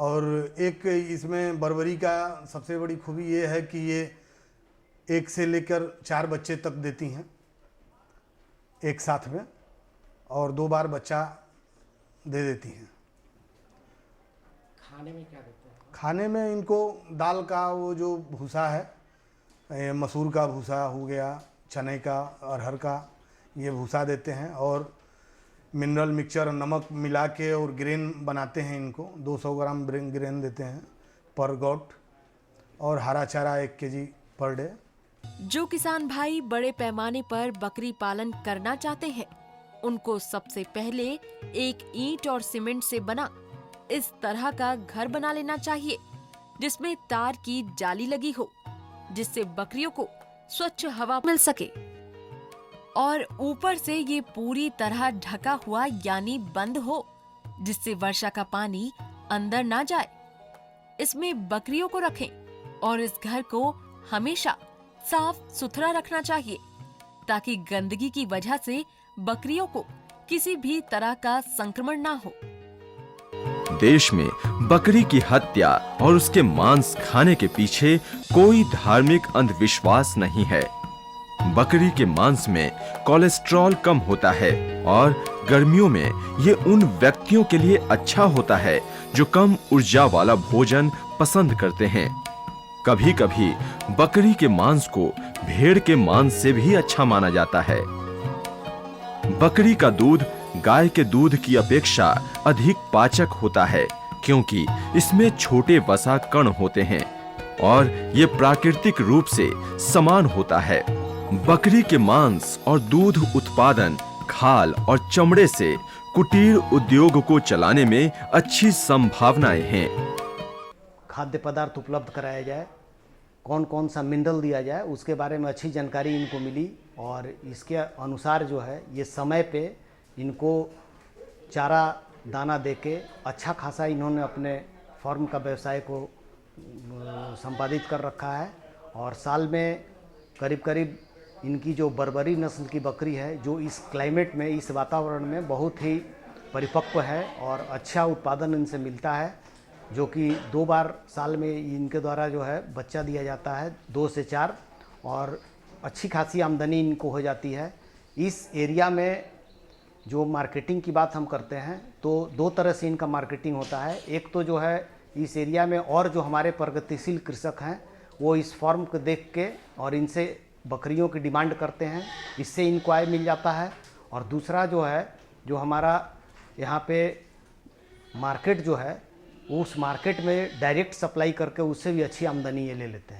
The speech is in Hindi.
और एक इसमें बर्बरी का सबसे बड़ी खूबी ये है कि ये 1 से लेकर 4 बच्चे तक देती हैं एक साथ में, और 2 बार बच्चा दे देती हैं। खाने में क्या देते हैं? खाने में इनको दाल का वो जो भूसा है, मसूर का भूसा हो गया, चने का, अरहर का, ये भूसा देते हैं, और मिनरल मिक्सचर और नमक मिला के और ग्रेन बनाते हैं इनको। 200 ग्राम ग्रेन देते हैं पर गोट, और हरा चारा 1 केजी पर डे। जो किसान भाई बड़े पैमाने पर बकरी पालन करना चाहते हैं, उनको सबसे पहले एक ईंट और सीमेंट से बना इस तरह का घर बना लेना चाहिए, जिसमें तार की जाली लगी हो, जिससे बकरियों को स्वच्छ हवा मिल सके, और ऊपर से ये पूरी तरह ढका हुआ यानी बंद हो, जिससे वर्षा का पानी अंदर ना जाए। इसमें बकरियों को रखें और इस घर को हमेशा साफ सुथरा रखना चाहिए, ताकि गंदगी की वजह से बकरियों को किसी भी तरह का संक्रमण ना हो। देश में बकरी की हत्या और उसके मांस खाने के पीछे कोई धार्मिक अंधविश्वास नहीं है। बकरी के मांस में कोलेस्ट्रॉल कम होता है और गर्मियों में ये उन व्यक्तियों के लिए अच्छा होता है जो कम ऊर्जा वाला भोजन पसंद करते हैं। कभी कभी बकरी के मांस को भेड़ के मांस से भी अच्छा माना जाता है। बकरी का दूध गाय के दूध की अपेक्षा अधिक पाचक होता है, क्योंकि इसमें छोटे वसा कण होते हैं और ये प्राकृतिक रूप से समान होता है। बकरी के मांस और दूध उत्पादन, खाल और चमड़े से कुटीर उद्योग को चलाने में अच्छी संभावनाएं हैं। खाद्य पदार्थ उपलब्ध कराया जाए, कौन कौन सा मिनरल दिया जाए, उसके बारे में अच्छी जानकारी इनको मिली, और इसके अनुसार जो है ये समय पे इनको चारा दाना देके अच्छा खासा इन्होंने अपने फार्म का व्यवसाय को संपादित कर रखा है। और साल में करीब करीब इनकी जो बर्बरी नस्ल की बकरी है, जो इस क्लाइमेट में, इस वातावरण में बहुत ही परिपक्व है और अच्छा उत्पादन इनसे मिलता है, जो कि 2 बार साल में इनके द्वारा जो है बच्चा दिया जाता है, 2 से 4, और अच्छी खासी आमदनी इनको हो जाती है। इस एरिया में जो मार्केटिंग की बात हम करते हैं तो 2 तरह से इनका मार्केटिंग होता है। एक तो जो है इस एरिया में और जो हमारे प्रगतिशील कृषक हैं वो इस फार्म को देख के और इनसे बकरियों की डिमांड करते हैं, इससे इनको आय मिल जाता है। और दूसरा जो है, जो हमारा यहाँ पे मार्केट जो है, उस मार्केट में डायरेक्ट सप्लाई करके उससे भी अच्छी आमदनी ये ले लेते हैं।